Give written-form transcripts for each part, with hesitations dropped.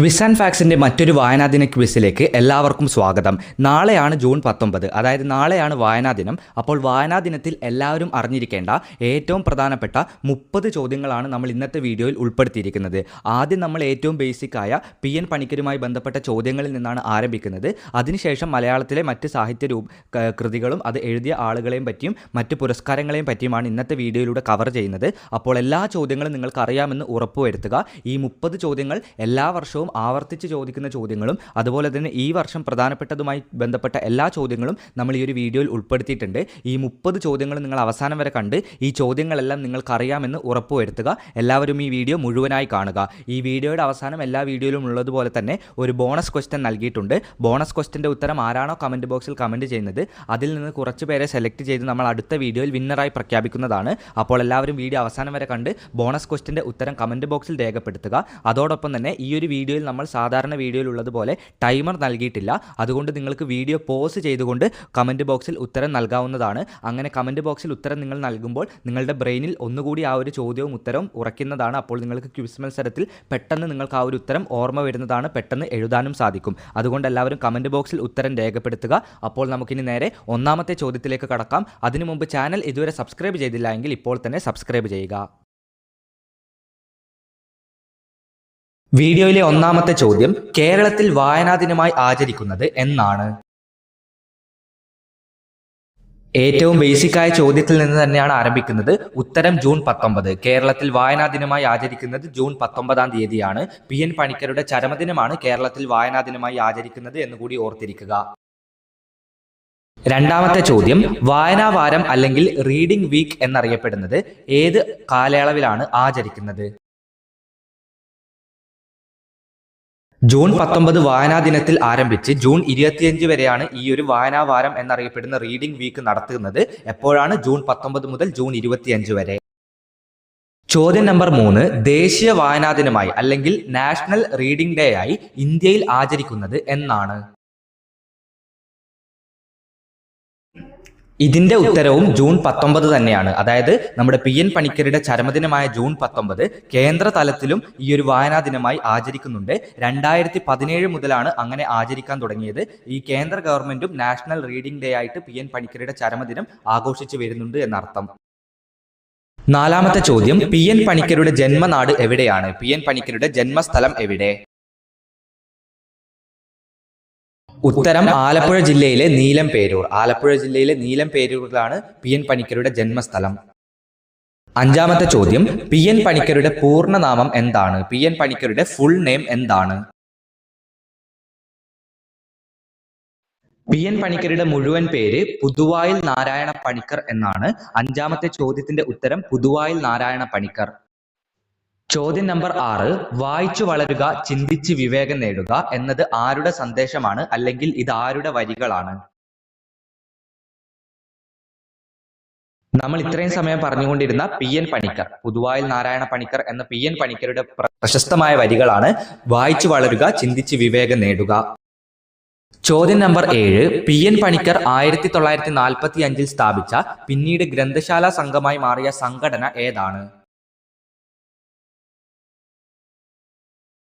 Quiz and ഫാക്സിൻ്റെ മറ്റൊരു വായനാദിന ക്വിസിലേക്ക് എല്ലാവർക്കും സ്വാഗതം. നാളെയാണ് ജൂൺ 19, അതായത് നാളെയാണ് വായനാ ദിനം. അപ്പോൾ വായനാ ദിനത്തിൽ എല്ലാവരും അറിഞ്ഞിരിക്കേണ്ട ഏറ്റവും പ്രധാനപ്പെട്ട 30 ചോദ്യങ്ങളാണ് നമ്മൾ ഇന്നത്തെ വീഡിയോയിൽ ഉൾപ്പെടുത്തിയിരിക്കുന്നത്. ആദ്യം നമ്മൾ ഏറ്റവും ബേസിക്കായ PN പണിക്കരുമായി ബന്ധപ്പെട്ട ചോദ്യങ്ങളിൽ നിന്നാണ് ആരംഭിക്കുന്നത്. അതിനുശേഷം മലയാളത്തിലെ മറ്റ് സാഹിത്യ കൃതികളും അത് എഴുതിയ ആളുകളെയും പറ്റിയും മറ്റ് പുരസ്കാരങ്ങളെയും പറ്റിയുമാണ് ഇന്നത്തെ വീഡിയോയിലൂടെ കവർ ചെയ്യുന്നത്. അപ്പോൾ എല്ലാ ചോദ്യങ്ങളും നിങ്ങൾക്ക് അറിയാമെന്ന് ഉറപ്പുവരുത്തുക. ഈ 30 ചോദ്യങ്ങൾ എല്ലാ വർഷവും ആവർത്തിച്ച് ചോദിക്കുന്ന ചോദ്യങ്ങളും അതുപോലെ തന്നെ ഈ വർഷം പ്രധാനപ്പെട്ടതുമായി ബന്ധപ്പെട്ട എല്ലാ ചോദ്യങ്ങളും നമ്മൾ ഈ ഒരു വീഡിയോയിൽ ഉൾപ്പെടുത്തിയിട്ടുണ്ട്. ഈ 30 ചോദ്യങ്ങൾ നിങ്ങൾ അവസാനം വരെ കണ്ട് ഈ ചോദ്യങ്ങളെല്ലാം നിങ്ങൾക്കറിയാമെന്ന് ഉറപ്പുവരുത്തുക. എല്ലാവരും ഈ വീഡിയോ മുഴുവനായി കാണുക. ഈ വീഡിയോയുടെ അവസാനം എല്ലാ വീഡിയോയിലും ഉള്ളതുപോലെ തന്നെ ഒരു ബോണസ് ക്വസ്റ്റ്യൻ നൽകിയിട്ടുണ്ട്. ബോണസ് ക്വസ്റ്റ്യൻ്റെ ഉത്തരം ആരാണോ കമൻറ്റ് ബോക്സിൽ കമൻറ്റ് ചെയ്യുന്നത് അതിൽ നിന്ന് കുറച്ച് പേരെ സെലക്ട് ചെയ്ത് നമ്മൾ അടുത്ത വീഡിയോയിൽ വിന്നറായി പ്രഖ്യാപിക്കുന്നതാണ്. അപ്പോൾ എല്ലാവരും വീഡിയോ അവസാനം വരെ കണ്ട് ബോണസ് ക്വസ്റ്റ്യൻ്റെ ഉത്തരം കമൻറ്റ് ബോക്സിൽ രേഖപ്പെടുത്തുക. അതോടൊപ്പം തന്നെ ഈ ഒരു വീഡിയോയിൽ നമ്മൾ സാധാരണ വീഡിയോയിൽ ഉള്ളതുപോലെ ടൈമർ നൽകിയിട്ടില്ല. അതുകൊണ്ട് നിങ്ങൾക്ക് വീഡിയോ പോസ് ചെയ്തുകൊണ്ട് കമൻറ്റ് ബോക്സിൽ ഉത്തരം നൽകാവുന്നതാണ്. അങ്ങനെ കമൻറ്റ് ബോക്സിൽ ഉത്തരം നിങ്ങൾ നൽകുമ്പോൾ നിങ്ങളുടെ ബ്രെയിനിൽ ഒന്നുകൂടി ആ ഒരു ചോദ്യവും ഉത്തരവും ഉറയ്ക്കുന്നതാണ്. അപ്പോൾ നിങ്ങൾക്ക് ക്വിസ് മത്സരത്തിൽ പെട്ടെന്ന് നിങ്ങൾക്ക് ആ ഒരു ഉത്തരം ഓർമ്മ വരുന്നതാണ്, പെട്ടെന്ന് എഴുതാനും സാധിക്കും. അതുകൊണ്ട് എല്ലാവരും കമൻറ്റ് ബോക്സിൽ ഉത്തരം രേഖപ്പെടുത്തുക. അപ്പോൾ നമുക്കിനി നേരെ ഒന്നാമത്തെ ചോദ്യത്തിലേക്ക് കടക്കാം. അതിനു മുമ്പ് ചാനൽ ഇതുവരെ സബ്സ്ക്രൈബ് ചെയ്തില്ല എങ്കിൽ ഇപ്പോൾ തന്നെ സബ്സ്ക്രൈബ് ചെയ്യുക. വീഡിയോയിലെ ഒന്നാമത്തെ ചോദ്യം, കേരളത്തിൽ വായനാ ദിനമായി ആചരിക്കുന്നത് എന്നാണ്? ഏറ്റവും ബേസിക്കായ ചോദ്യത്തിൽ നിന്ന് തന്നെയാണ് ആരംഭിക്കുന്നത്. ഉത്തരം ജൂൺ 19. കേരളത്തിൽ വായനാ ദിനമായി ആചരിക്കുന്നത് ജൂൺ 19 തീയതിയാണ്. PN പണിക്കരുടെ ചരമദിനമാണ് കേരളത്തിൽ വായനാ ദിനമായി ആചരിക്കുന്നത് എന്നുകൂടി ഓർത്തിരിക്കുക. രണ്ടാമത്തെ ചോദ്യം, വായനാ വാരം അല്ലെങ്കിൽ റീഡിംഗ് വീക്ക് എന്നറിയപ്പെടുന്നത് ഏത് കാലയളവിലാണ് ആചരിക്കുന്നത്? ജൂൺ 19 വായനാ ദിനത്തിൽ ആരംഭിച്ച് ജൂൺ 25 വരെയാണ് ഈ ഒരു വായനാ വാരം എന്നറിയപ്പെടുന്ന റീഡിംഗ് വീക്ക് നടത്തുന്നത്. എപ്പോഴാണ്? ജൂൺ 19 മുതൽ ജൂൺ 25 വരെ. ചോദ്യം നമ്പർ 3, ദേശീയ വായനാ ദിനമായി അല്ലെങ്കിൽ നാഷണൽ റീഡിംഗ് ഡേ ആയി ഇന്ത്യയിൽ ആചരിക്കുന്നത് എന്നാണ്? ഇതിന്റെ ഉത്തരവും ജൂൺ 19 തന്നെയാണ്. അതായത് നമ്മുടെ PN പണിക്കരുടെ ചരമദിനമായ ജൂൺ 19 കേന്ദ്ര തലത്തിലും ഈ ഒരു വായനാ ദിനമായി ആചരിക്കുന്നുണ്ട്. 2017 മുതലാണ് അങ്ങനെ ആചരിക്കാൻ തുടങ്ങിയത്. ഈ കേന്ദ്ര ഗവൺമെന്റും നാഷണൽ റീഡിംഗ് ഡേ ആയിട്ട് PN പണിക്കരുടെ ചരമദിനം ആഘോഷിച്ചു വരുന്നുണ്ട് എന്നർത്ഥം. നാലാമത്തെ ചോദ്യം, PN പണിക്കരുടെ ജന്മനാട് എവിടെയാണ്? PN പണിക്കരുടെ ജന്മസ്ഥലം എവിടെ? ഉത്തരം ആലപ്പുഴ ജില്ലയിലെ നീലംപേരൂർ. ആലപ്പുഴ ജില്ലയിലെ നീലംപേരൂരിലാണ് PN പണിക്കരുടെ ജന്മസ്ഥലം. അഞ്ചാമത്തെ ചോദ്യം, PN പണിക്കരുടെ പൂർണ്ണനാമം എന്താണ്? PN പണിക്കരുടെ ഫുൾ നെയിം എന്താണ്? PN പണിക്കരുടെ മുഴുവൻ പേര് പുതുവായിൽ നാരായണ പണിക്കർ എന്നാണ്. അഞ്ചാമത്തെ ചോദ്യത്തിന്റെ ഉത്തരം പുതുവായിൽ നാരായണ പണിക്കർ. ചോദ്യം നമ്പർ 6, വായിച്ചു വളരുക, ചിന്തിച്ച് വിവേകം നേടുക എന്നത് ആരുടെ സന്ദേശമാണ് അല്ലെങ്കിൽ ഇത് ആരുടെ വരികളാണ്? നമ്മൾ ഇത്രയും സമയം പറഞ്ഞുകൊണ്ടിരുന്ന PN പണിക്കർ, പുതുവായിൽ നാരായണ പണിക്കർ എന്ന PN പണിക്കരുടെ പ്രശസ്തമായ വരികളാണ് വായിച്ചു വളരുക, ചിന്തിച്ച് വിവേകം നേടുക. ചോദ്യം നമ്പർ 7, PN പണിക്കർ 1945 സ്ഥാപിച്ച പിന്നീട് ഗ്രന്ഥശാല സംഘമായി മാറിയ സംഘടന ഏതാണ്?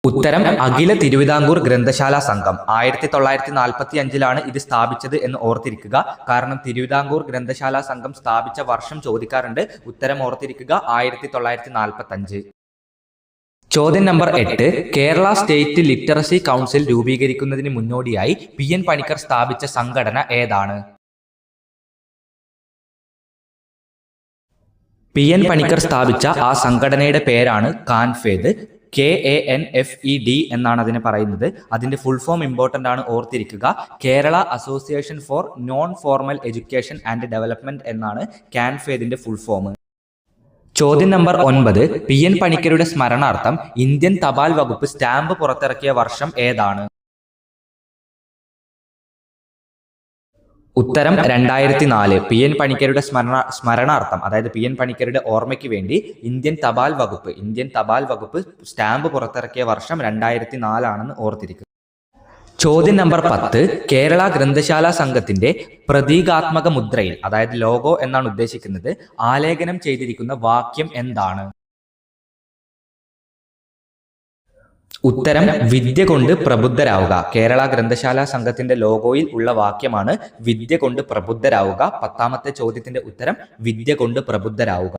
ഉത്തരം അഖില തിരുവിതാംകൂർ ഗ്രന്ഥശാല സംഘം. 1945 ഇത് സ്ഥാപിച്ചത് എന്ന് ഓർത്തിരിക്കുക. കാരണം തിരുവിതാംകൂർ ഗ്രന്ഥശാല സംഘം സ്ഥാപിച്ച വർഷം ചോദിക്കാറുണ്ട്. ഉത്തരം ഓർത്തിരിക്കുക 1945. ചോദ്യം number 8, Kerala state literacy council രൂപീകരിക്കുന്നതിന് മുന്നോടിയായി PN പണിക്കർ സ്ഥാപിച്ച സംഘടന ഏതാണ്? PN പണിക്കർ സ്ഥാപിച്ച ആ സംഘടനയുടെ പേരാണ് കാൻഫേദ്. KANFED എന്നാണ് അതിനെ പറയുന്നത്. അതിന്റെ ഫുൾ ഫോം ഇമ്പോർട്ടൻ്റ് ആണ്, ഓർത്തിരിക്കുക. Kerala association for non formal education and development എന്നാണ് കാൻഫേദിന്റെ ഫുൾ ഫോം. ചോദ്യം നമ്പർ 9, PN പണിക്കരുടെ സ്മരണാർത്ഥം ഇന്ത്യൻ തപാൽ വകുപ്പ് സ്റ്റാമ്പ് പുറത്തിറക്കിയ വർഷം ഏതാണ്? ഉത്തരം 2004. PN പണിക്കരുടെ സ്മരണാർത്ഥം, അതായത് PN പണിക്കരുടെ ഓർമ്മയ്ക്ക് വേണ്ടി ഇന്ത്യൻ തപാൽ വകുപ്പ് സ്റ്റാമ്പ് പുറത്തിറക്കിയ വർഷം 2004 ആണെന്ന് ഓർത്തിരിക്കുക. ചോദ്യം നമ്പർ 10, കേരള ഗ്രന്ഥശാല സംഘത്തിന്റെ പ്രതീകാത്മക മുദ്രയിൽ, അതായത് ലോഗോ എന്നാണ് ഉദ്ദേശിക്കുന്നത്, ആലേഖനം ചെയ്തിരിക്കുന്ന വാക്യം എന്താണ്? ഉത്തരം വിദ്യ കൊണ്ട് പ്രബുദ്ധരാവുക. കേരള ഗ്രന്ഥശാല സംഘത്തിന്റെ ലോഗോയിൽ ഉള്ള വാക്യമാണ് വിദ്യ കൊണ്ട് പ്രബുദ്ധരാവുക. 10ാമത്തെ ചോദ്യത്തിന്റെ ഉത്തരം വിദ്യ കൊണ്ട് പ്രബുദ്ധരാവുക.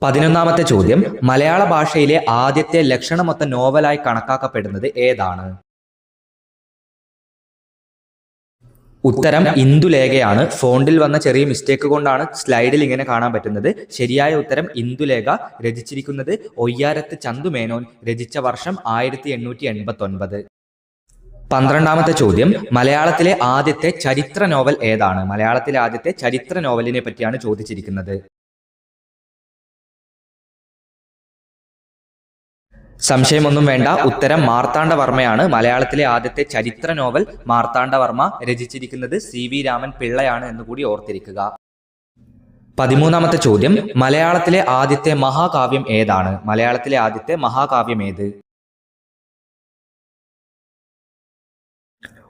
11ാമത്തെ ചോദ്യം, മലയാള ഭാഷയിലെ ആദ്യത്തെ ലക്ഷണമൊത്ത നോവലായി കണക്കാക്കപ്പെടുന്നത് ഏതാണ്? ഉത്തരം ഇന്ദുലേഖയാണ്. ഫോണ്ടിൽ വന്ന ചെറിയ മിസ്റ്റേക്ക് കൊണ്ടാണ് സ്ലൈഡിൽ ഇങ്ങനെ കാണാൻ പറ്റുന്നത്. ശരിയായ ഉത്തരം ഇന്ദുലേഖ. രചിച്ചിരിക്കുന്നത് ഒയ്യാരത്ത് ചന്തുമേനോൻ. രചിച്ച വർഷം 1889. 12ാമത്തെ ചോദ്യം, മലയാളത്തിലെ ആദ്യത്തെ ചരിത്ര നോവൽ ഏതാണ്? മലയാളത്തിലെ ആദ്യത്തെ ചരിത്ര നോവലിനെ പറ്റിയാണ് ചോദിച്ചിരിക്കുന്നത്. സംശയമൊന്നും വേണ്ട, ഉത്തരം മാർത്താണ്ഡവർമ്മയാണ്. മലയാളത്തിലെ ആദ്യത്തെ ചരിത്ര നോവൽ മാർത്താണ്ഡവർമ്മ. രചിച്ചിരിക്കുന്നത് CV രാമൻ പിള്ളയാണ് എന്നുകൂടി ഓർത്തിരിക്കുക. 13ാമത്തെ ചോദ്യം, മലയാളത്തിലെ ആദ്യത്തെ മഹാകാവ്യം ഏതാണ്? മലയാളത്തിലെ ആദ്യത്തെ മഹാകാവ്യം ഏത്?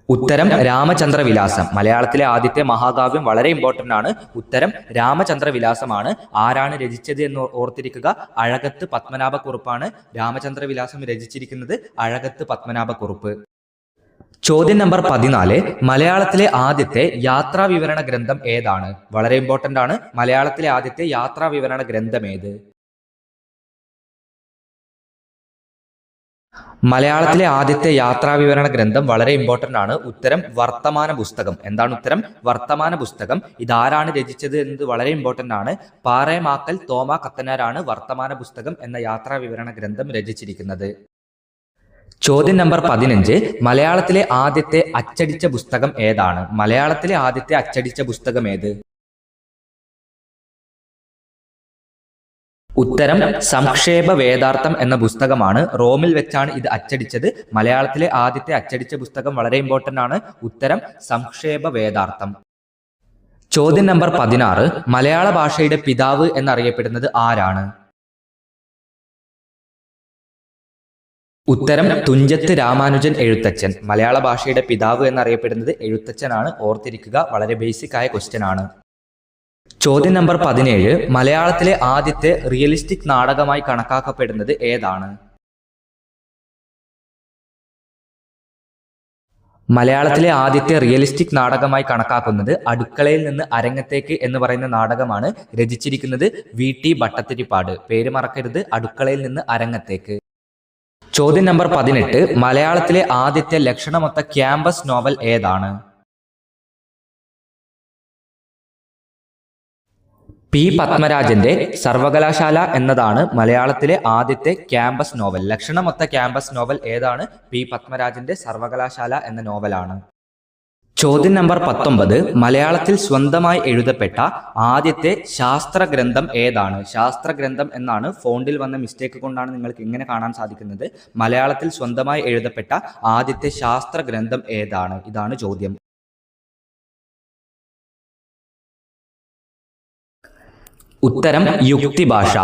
ഉത്തരം രാമചന്ദ്രവിലാസം. മലയാളത്തിലെ ആദ്യത്തെ മഹാകാവ്യം വളരെ ഇമ്പോർട്ടൻ്റ് ആണ്. ഉത്തരം രാമചന്ദ്രവിലാസമാണ്. ആരാണ് രചിച്ചത് എന്ന് ഓർത്തിരിക്കുക. അഴകത്ത് പത്മനാഭക്കുറുപ്പാണ് രാമചന്ദ്രവിലാസം രചിച്ചിരിക്കുന്നത്. അഴകത്ത് പത്മനാഭക്കുറുപ്പ്. ചോദ്യം നമ്പർ 14, മലയാളത്തിലെ ആദ്യത്തെ യാത്രാ വിവരണ ഗ്രന്ഥം ഏതാണ്? വളരെ ഇമ്പോർട്ടൻ്റ് ആണ്. മലയാളത്തിലെ ആദ്യത്തെ യാത്രാ വിവരണ ഗ്രന്ഥം ഏത്? മലയാളത്തിലെ ആദ്യത്തെ യാത്രാവിവരണ ഗ്രന്ഥം വളരെ ഇമ്പോർട്ടൻ്റ് ആണ്. ഉത്തരം വർത്തമാന പുസ്തകം. എന്താണ് ഉത്തരം? വർത്തമാന പുസ്തകം. ഇതാരാണ് രചിച്ചത് എന്നത് വളരെ ഇമ്പോർട്ടൻ്റ് ആണ്. പാറേമാക്കൽ തോമ കത്തനാരാണ് വർത്തമാന പുസ്തകം എന്ന യാത്രാവിവരണ ഗ്രന്ഥം രചിച്ചിരിക്കുന്നത്. ചോദ്യം നമ്പർ 15, മലയാളത്തിലെ ആദ്യത്തെ അച്ചടിച്ച പുസ്തകം ഏതാണ്? മലയാളത്തിലെ ആദ്യത്തെ അച്ചടിച്ച പുസ്തകം ഏത്? ഉത്തരം സംക്ഷേപ വേദാർത്ഥം എന്ന പുസ്തകമാണ്. റോമിൽ വെച്ചാണ് ഇത് അച്ചടിച്ചത്. മലയാളത്തിലെ ആദ്യത്തെ അച്ചടിച്ച പുസ്തകം വളരെ ഇമ്പോർട്ടൻ്റ് ആണ്. ഉത്തരം സംക്ഷേപ വേദാർത്ഥം. ചോദ്യം നമ്പർ 16, മലയാള ഭാഷയുടെ പിതാവ് എന്നറിയപ്പെടുന്നത് ആരാണ്? ഉത്തരം തുഞ്ചത്ത് രാമാനുജൻ എഴുത്തച്ഛൻ. മലയാള ഭാഷയുടെ പിതാവ് എന്നറിയപ്പെടുന്നത് എഴുത്തച്ഛനാണ്. ഓർത്തിരിക്കുക, വളരെ ബേസിക് ആയ ക്വസ്റ്റ്യൻ ആണ്. ചോദ്യം നമ്പർ 17, മലയാളത്തിലെ ആദ്യത്തെ റിയലിസ്റ്റിക് നാടകമായി കണക്കാക്കപ്പെടുന്നത് ഏതാണ്? മലയാളത്തിലെ ആദ്യത്തെ റിയലിസ്റ്റിക് നാടകമായി കണക്കാക്കുന്നത് അടുക്കളയിൽ നിന്ന് അരങ്ങത്തേക്ക് എന്ന് പറയുന്ന നാടകമാണ്. രചിച്ചിരിക്കുന്നത് VT ഭട്ടതിരിപ്പാട്. പേര് മറക്കരുത്, അടുക്കളയിൽ നിന്ന് അരങ്ങത്തേക്ക്. ചോദ്യം നമ്പർ 18, മലയാളത്തിലെ ആദ്യത്തെ ലക്ഷണമൊത്ത ക്യാമ്പസ് നോവൽ ഏതാണ്? P. പത്മരാജന്റെ സർവകലാശാല എന്നതാണ് മലയാളത്തിലെ ആദ്യത്തെ ക്യാമ്പസ് നോവൽ. ലക്ഷണമൊത്ത ക്യാമ്പസ് നോവൽ ഏതാണ്? P. പത്മരാജന്റെ സർവകലാശാല എന്ന നോവലാണ്. ചോദ്യം നമ്പർ 19, മലയാളത്തിൽ സ്വന്തമായി എഴുതപ്പെട്ട ആദ്യത്തെ ശാസ്ത്ര ഗ്രന്ഥം ഏതാണ്? ശാസ്ത്ര ഗ്രന്ഥം എന്നാണ്. ഫോണ്ടിൽ വന്ന മിസ്റ്റേക്ക് കൊണ്ടാണ് നിങ്ങൾക്ക് ഇങ്ങനെ കാണാൻ സാധിക്കുന്നത്. മലയാളത്തിൽ സ്വന്തമായി എഴുതപ്പെട്ട ആദ്യത്തെ ശാസ്ത്ര ഗ്രന്ഥം ഏതാണ്? ഇതാണ് ചോദ്യം. ഉത്തരം യുക്തിഭാഷ.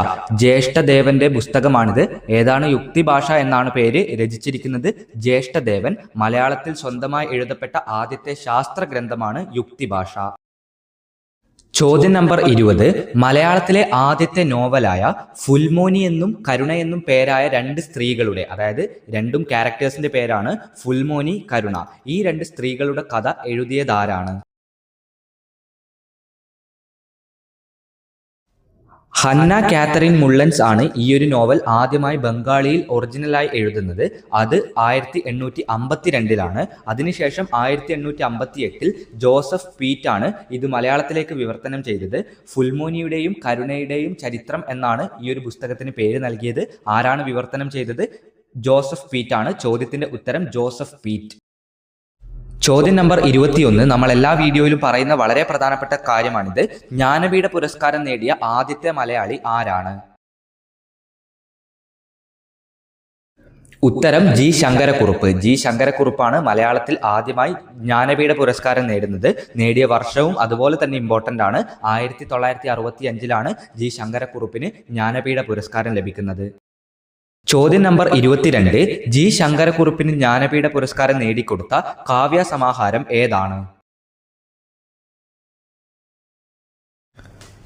ജ്യേഷ്ഠദേവന്റെ പുസ്തകമാണിത്. ഏതാണ് യുക്തിഭാഷ എന്നാണ് പേര്. രചിച്ചിരിക്കുന്നത് ജ്യേഷ്ഠദേവൻ. മലയാളത്തിൽ സ്വന്തമായി എഴുതപ്പെട്ട ആദ്യത്തെ ശാസ്ത്ര ഗ്രന്ഥമാണ് യുക്തിഭാഷ. ചോദ്യം നമ്പർ 20, മലയാളത്തിലെ ആദ്യത്തെ നോവലായ ഫുൽമോനി എന്നും കരുണ എന്നും പേരായ രണ്ട് സ്ത്രീകളുടെ, അതായത് രണ്ടും ക്യാരക്ടേഴ്സിന്റെ പേരാണ് ഫുൽമോനി, കരുണ. ഈ രണ്ട് സ്ത്രീകളുടെ കഥ എഴുതിയതാരാണ്? ഹന്ന കാത്തറിൻ മുള്ളൻസ് ആണ് ഈ ഒരു നോവൽ ആദ്യമായി ബംഗാളിയിൽ ഒറിജിനലായി എഴുതുന്നത്. അത് 1852 അതിനുശേഷം 1858 ജോസഫ് പീറ്റ് ആണ് ഇത് മലയാളത്തിലേക്ക് വിവർത്തനം ചെയ്തത്. ഫുൽമോനിയുടെയും കരുണയുടെയും ചരിത്രം എന്നാണ് ഈ ഒരു പുസ്തകത്തിന് പേര് നൽകിയത്. ആരാണ് വിവർത്തനം ചെയ്തത്? ജോസഫ് പീറ്റ് ആണ്. ചോദ്യത്തിന്റെ ഉത്തരം ജോസഫ് പീറ്റ്. ചോദ്യം നമ്പർ 21, നമ്മൾ എല്ലാ വീഡിയോയിലും പറയുന്ന വളരെ പ്രധാനപ്പെട്ട കാര്യമാണിത്. ജ്ഞാനപീഠ പുരസ്കാരം നേടിയ ആദ്യത്തെ മലയാളി ആരാണ്? ഉത്തരം G. ശങ്കരക്കുറുപ്പ്. G. ശങ്കരക്കുറുപ്പാണ് മലയാളത്തിൽ ആദ്യമായി ജ്ഞാനപീഠ പുരസ്കാരം നേടുന്നത്. നേടിയ വർഷവും അതുപോലെ തന്നെ ഇമ്പോർട്ടൻ്റ് ആണ്. 1965 G. ശങ്കരക്കുറുപ്പിന് ജ്ഞാനപീഠ പുരസ്കാരം ലഭിക്കുന്നത്. ചോദ്യം നമ്പർ 22, G. ശങ്കരക്കുറുപ്പിന് ജ്ഞാനപീഠ പുരസ്കാരം നേടിക്കൊടുത്ത കാവ്യ സമാഹാരം ഏതാണ്?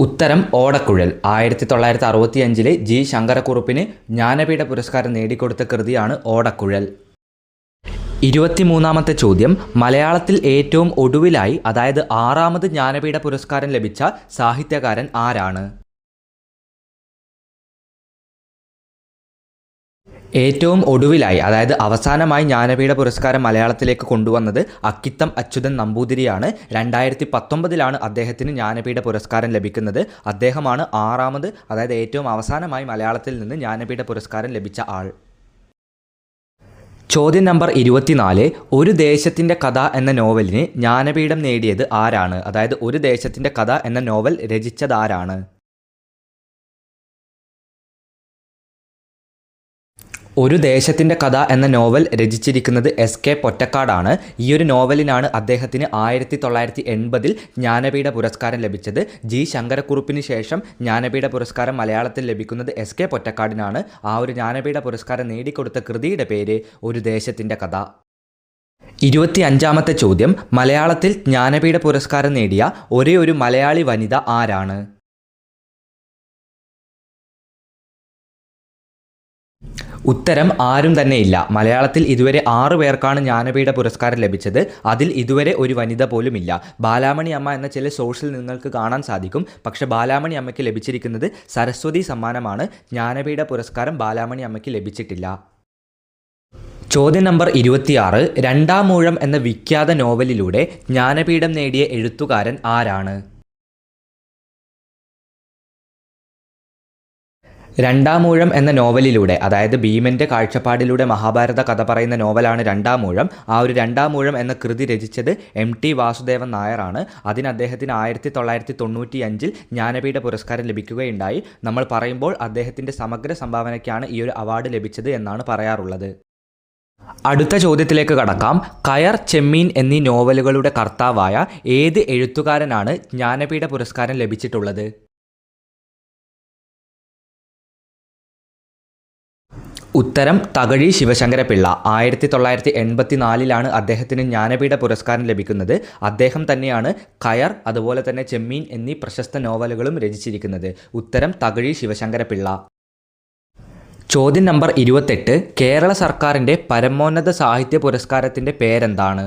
ഉത്തരം ഓടക്കുഴൽ. 1965 ജി ശങ്കരക്കുറുപ്പിന് ജ്ഞാനപീഠ പുരസ്കാരം നേടിക്കൊടുത്ത കൃതിയാണ് ഓടക്കുഴൽ. 23ാമത്തെ ചോദ്യം, മലയാളത്തിൽ ഏറ്റവും ഒടുവിലായി അതായത് 6ാമത് ജ്ഞാനപീഠ പുരസ്കാരം ലഭിച്ച സാഹിത്യകാരൻ ആരാണ്? ഏറ്റവും ഒടുവിലായി അതായത് അവസാനമായി ജ്ഞാനപീഠ പുരസ്കാരം മലയാളത്തിലേക്ക് കൊണ്ടുവന്നത് അക്കിത്തം അച്യുതൻ നമ്പൂതിരിയാണ്. 2019 അദ്ദേഹത്തിന് ജ്ഞാനപീഠ പുരസ്കാരം ലഭിക്കുന്നത്. അദ്ദേഹമാണ് 6ാമത് അതായത് ഏറ്റവും അവസാനമായി മലയാളത്തിൽ നിന്ന് ജ്ഞാനപീഠ പുരസ്കാരം ലഭിച്ച ആൾ. ചോദ്യം നമ്പർ 24, ഒരു ദേശത്തിൻ്റെ കഥ എന്ന നോവലിന് ജ്ഞാനപീഠം നേടിയത് ആരാണ്? അതായത് ഒരു ദേശത്തിൻ്റെ കഥ എന്ന നോവൽ രചിച്ചതാരാണ്? ഒരു ദേശത്തിൻ്റെ കഥ എന്ന നോവൽ രചിച്ചിരിക്കുന്നത് എസ്.കെ. പൊറ്റക്കാടാണ്. ഈ ഒരു നോവലിനാണ് അദ്ദേഹത്തിന് 1980 ജ്ഞാനപീഠ പുരസ്കാരം ലഭിച്ചത്. ജി ശങ്കരക്കുറുപ്പിന് ശേഷം ജ്ഞാനപീഠ പുരസ്കാരം മലയാളത്തിൽ ലഭിക്കുന്നത് എസ്.കെ. പൊറ്റക്കാടിനാണ്. ആ ഒരു ജ്ഞാനപീഠ പുരസ്കാരം നേടിക്കൊടുത്ത കൃതിയുടെ പേര് ഒരു ദേശത്തിൻ്റെ കഥ. 25ാമത്തെ ചോദ്യം, മലയാളത്തിൽ ജ്ഞാനപീഠ പുരസ്കാരം നേടിയ ഒരേ ഒരു മലയാളി വനിത ആരാണ്? ഉത്തരം ആരും തന്നെയില്ല. മലയാളത്തിൽ ഇതുവരെ 6 പേർക്കാണ് ജ്ഞാനപീഠ പുരസ്കാരം ലഭിച്ചത്. അതിൽ ഇതുവരെ ഒരു വനിത പോലുമില്ല. ബാലാമണി അമ്മ എന്ന ചില സോഴ്സിൽ നിങ്ങൾക്ക് കാണാൻ സാധിക്കും. പക്ഷേ ബാലാമണി അമ്മയ്ക്ക് ലഭിച്ചിരിക്കുന്നത് സരസ്വതി സമ്മാനമാണ്. ജ്ഞാനപീഠ പുരസ്കാരം ബാലാമണി അമ്മയ്ക്ക് ലഭിച്ചിട്ടില്ല. ചോദ്യം നമ്പർ 26, രണ്ടാം ഊഴം എന്ന വിഖ്യാത നോവലിലൂടെ ജ്ഞാനപീഠം നേടിയ എഴുത്തുകാരൻ ആരാണ്? രണ്ടാമൂഴം എന്ന നോവലിലൂടെ അതായത് ഭീമൻ്റെ കാഴ്ചപ്പാടിലൂടെ മഹാഭാരത കഥ പറയുന്ന നോവലാണ് രണ്ടാമൂഴം. ആ ഒരു രണ്ടാമൂഴം എന്ന കൃതി രചിച്ചത് എം.ടി. വാസുദേവൻ നായരാണ്. അതിന് അദ്ദേഹത്തിന് 1995 ജ്ഞാനപീഠ പുരസ്കാരം ലഭിക്കുകയുണ്ടായി. നമ്മൾ പറയുമ്പോൾ അദ്ദേഹത്തിൻ്റെ സമഗ്ര സംഭാവനയ്ക്കാണ് ഈ ഒരു അവാർഡ് ലഭിച്ചത് എന്നാണ് പറയാറുള്ളത്. അടുത്ത ചോദ്യത്തിലേക്ക് കടക്കാം. കയർ, ചെമ്മീൻ എന്നീ നോവലുകളുടെ കർത്താവായ ഏത് എഴുത്തുകാരനാണ് ജ്ഞാനപീഠ പുരസ്കാരം ലഭിച്ചിട്ടുള്ളത്? ഉത്തരം തകഴി ശിവശങ്കരപിള്ള. 1984 അദ്ദേഹത്തിന് ജ്ഞാനപീഠ പുരസ്കാരം ലഭിക്കുന്നത്. അദ്ദേഹം തന്നെയാണ് കയർ അതുപോലെ തന്നെ ചെമ്മീൻ എന്നീ പ്രശസ്ത നോവലുകളും രചിച്ചിരിക്കുന്നത്. ഉത്തരം തകഴി ശിവശങ്കരപിള്ള. ചോദ്യം നമ്പർ 28, കേരള സർക്കാരിൻ്റെ പരമോന്നത സാഹിത്യ പുരസ്കാരത്തിൻ്റെ പേരെന്താണ്?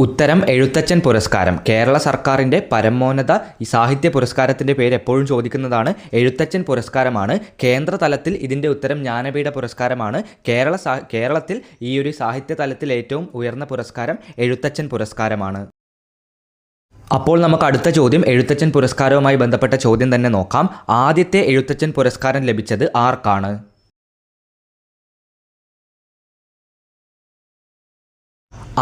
ഉത്തരം എഴുത്തച്ഛൻ പുരസ്കാരം. കേരള സർക്കാരിൻ്റെ പരമോന്നത സാഹിത്യ പുരസ്കാരത്തിൻ്റെ പേര് എപ്പോഴും ചോദിക്കുന്നതാണ്. എഴുത്തച്ഛൻ പുരസ്കാരമാണ്. കേന്ദ്ര തലത്തിൽ ഇതിൻ്റെ ഉത്തരം ജ്ഞാനപീഠ പുരസ്കാരമാണ്. കേരളത്തിൽ ഈ ഒരു സാഹിത്യ തലത്തിൽ ഏറ്റവും ഉയർന്ന പുരസ്കാരം എഴുത്തച്ഛൻ പുരസ്കാരമാണ്. അപ്പോൾ നമുക്ക് അടുത്ത ചോദ്യം എഴുത്തച്ഛൻ പുരസ്കാരവുമായി ബന്ധപ്പെട്ട ചോദ്യം തന്നെ നോക്കാം. ആദ്യത്തെ എഴുത്തച്ഛൻ പുരസ്കാരം ലഭിച്ചത് ആർക്കാണ്?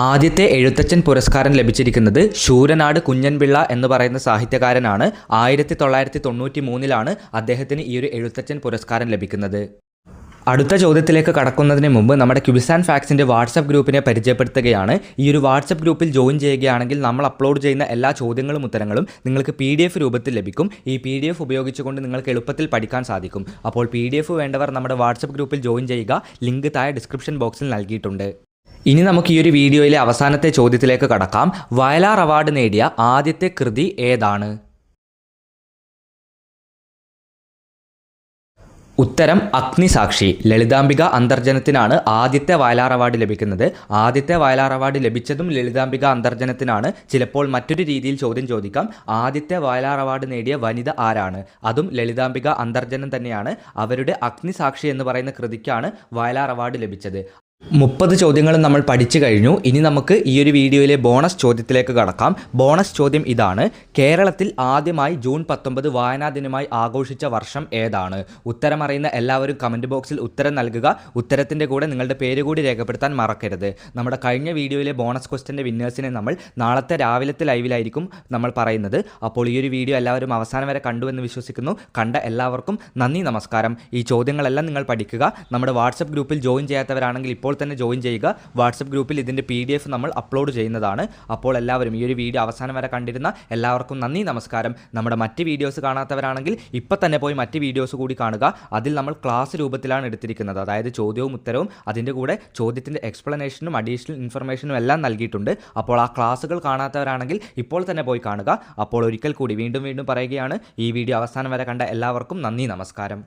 ആദ്യത്തെ എഴുത്തച്ഛൻ പുരസ്കാരം ലഭിച്ചിരിക്കുന്നത് ശൂരനാട് കുഞ്ഞൻപിള്ള എന്ന് പറയുന്ന സാഹിത്യകാരനാണ്. 1993 അദ്ദേഹത്തിന് ഈ ഒരു എഴുത്തച്ഛൻ പുരസ്കാരം ലഭിക്കുന്നത്. അടുത്ത ചോദ്യത്തിലേക്ക് കടക്കുന്നതിന് മുമ്പ് നമ്മുടെ ക്വിസ് ആൻഡ് ഫാക്ട്സിൻ്റെ വാട്സപ്പ് ഗ്രൂപ്പിനെ പരിചയപ്പെടുത്തുകയാണ്. ഈ ഒരു വാട്സപ്പ് ഗ്രൂപ്പിൽ ജോയിൻ ചെയ്യുകയാണെങ്കിൽ നമ്മൾ അപ്ലോഡ് ചെയ്യുന്ന എല്ലാ ചോദ്യങ്ങളും ഉത്തരങ്ങളും നിങ്ങൾക്ക് PDF രൂപത്തിൽ ലഭിക്കും. ഈ PDF ഉപയോഗിച്ചുകൊണ്ട് നിങ്ങൾക്ക് എളുപ്പത്തിൽ പഠിക്കാൻ സാധിക്കും. അപ്പോൾ PDF വേണ്ടവർ നമ്മുടെ വാട്സപ്പ് ഗ്രൂപ്പിൽ ജോയിൻ ചെയ്യുക. ലിങ്ക് താഴെ ഡിസ്ക്രിപ്ഷൻ ബോക്സിൽ നൽകിയിട്ടുണ്ട്. ഇനി നമുക്ക് ഈ ഒരു വീഡിയോയിലെ അവസാനത്തെ ചോദ്യത്തിലേക്ക് കടക്കാം. വയലാർ അവാർഡ് നേടിയ ആദ്യത്തെ കൃതി ഏതാണ്? ഉത്തരം അഗ്നിസാക്ഷി. ലളിതാംബിക അന്തർജനത്തിനാണ് ആദ്യത്തെ വയലാർ അവാർഡ് ലഭിക്കുന്നത്. ആദ്യത്തെ വയലാർ അവാർഡ് ലഭിച്ചതും ലളിതാംബിക അന്തർജനത്തിനാണ്. ചിലപ്പോൾ മറ്റൊരു രീതിയിൽ ചോദ്യം ചോദിക്കാം. ആദ്യത്തെ വയലാർ അവാർഡ് നേടിയ വനിത ആരാണ്? അതും ലളിതാംബിക അന്തർജനം തന്നെയാണ്. അവരുടെ അഗ്നിസാക്ഷി എന്ന് പറയുന്ന കൃതിക്കാണ് വയലാർ അവാർഡ് ലഭിച്ചത്. 30 ചോദ്യങ്ങളും നമ്മൾ പഠിച്ചു കഴിഞ്ഞു. ഇനി നമുക്ക് ഈ ഒരു വീഡിയോയിലെ ബോണസ് ചോദ്യത്തിലേക്ക് കടക്കാം. ബോണസ് ചോദ്യം ഇതാണ്. കേരളത്തിൽ ആദ്യമായി ജൂൺ 19 വായനാ ദിനമായി ആഘോഷിച്ച വർഷം ഏതാണ്? ഉത്തരം അറിയുന്ന എല്ലാവരും കമൻറ്റ് ബോക്സിൽ ഉത്തരം നൽകുക. ഉത്തരത്തിൻ്റെ കൂടെ നിങ്ങളുടെ പേര് കൂടി രേഖപ്പെടുത്താൻ മറക്കരുത്. നമ്മുടെ കഴിഞ്ഞ വീഡിയോയിലെ ബോണസ് ക്വസ്റ്റ്യൻ്റെ വിന്നേഴ്സിനെ നമ്മൾ നാളത്തെ രാവിലത്തെ ലൈവിലായിരിക്കും നമ്മൾ പറയുന്നത്. അപ്പോൾ ഈ ഒരു വീഡിയോ എല്ലാവരും അവസാനം വരെ കണ്ടുവെന്ന് വിശ്വസിക്കുന്നു. കണ്ട എല്ലാവർക്കും നന്ദി, നമസ്കാരം. ഈ ചോദ്യങ്ങളെല്ലാം നിങ്ങൾ പഠിക്കുക. നമ്മുടെ വാട്സപ്പ് ഗ്രൂപ്പിൽ ജോയിൻ ചെയ്യാത്തവരാണെങ്കിൽ ഇപ്പോൾ തന്നെ ജോയിൻ ചെയ്യുക. വാട്സപ്പ് ഗ്രൂപ്പിൽ ഇതിൻ്റെ PDF നമ്മൾ അപ്ലോഡ് ചെയ്യുന്നതാണ്. അപ്പോൾ എല്ലാവരും ഈ ഒരു വീഡിയോ അവസാനം വരെ കണ്ടിരുന്ന എല്ലാവർക്കും നന്ദി, നമസ്കാരം. നമ്മുടെ മറ്റ് വീഡിയോസ് കാണാത്തവരാണെങ്കിൽ ഇപ്പം തന്നെ പോയി മറ്റ് വീഡിയോസ് കൂടി കാണുക. അതിൽ നമ്മൾ ക്ലാസ് രൂപത്തിലാണ് എടുത്തിരിക്കുന്നത്. അതായത് ചോദ്യവും ഉത്തരവും അതിൻ്റെ കൂടെ ചോദ്യത്തിൻ്റെ എക്സ്പ്ലനേഷനും അഡീഷണൽ ഇൻഫർമേഷനും എല്ലാം നൽകിയിട്ടുണ്ട്. അപ്പോൾ ആ ക്ലാസ്സുകൾ കാണാത്തവരാണെങ്കിൽ ഇപ്പോൾ തന്നെ പോയി കാണുക. അപ്പോൾ ഒരിക്കൽ കൂടി വീണ്ടും പറയുകയാണ്, ഈ വീഡിയോ അവസാനം വരെ കണ്ട എല്ലാവർക്കും നന്ദി, നമസ്കാരം.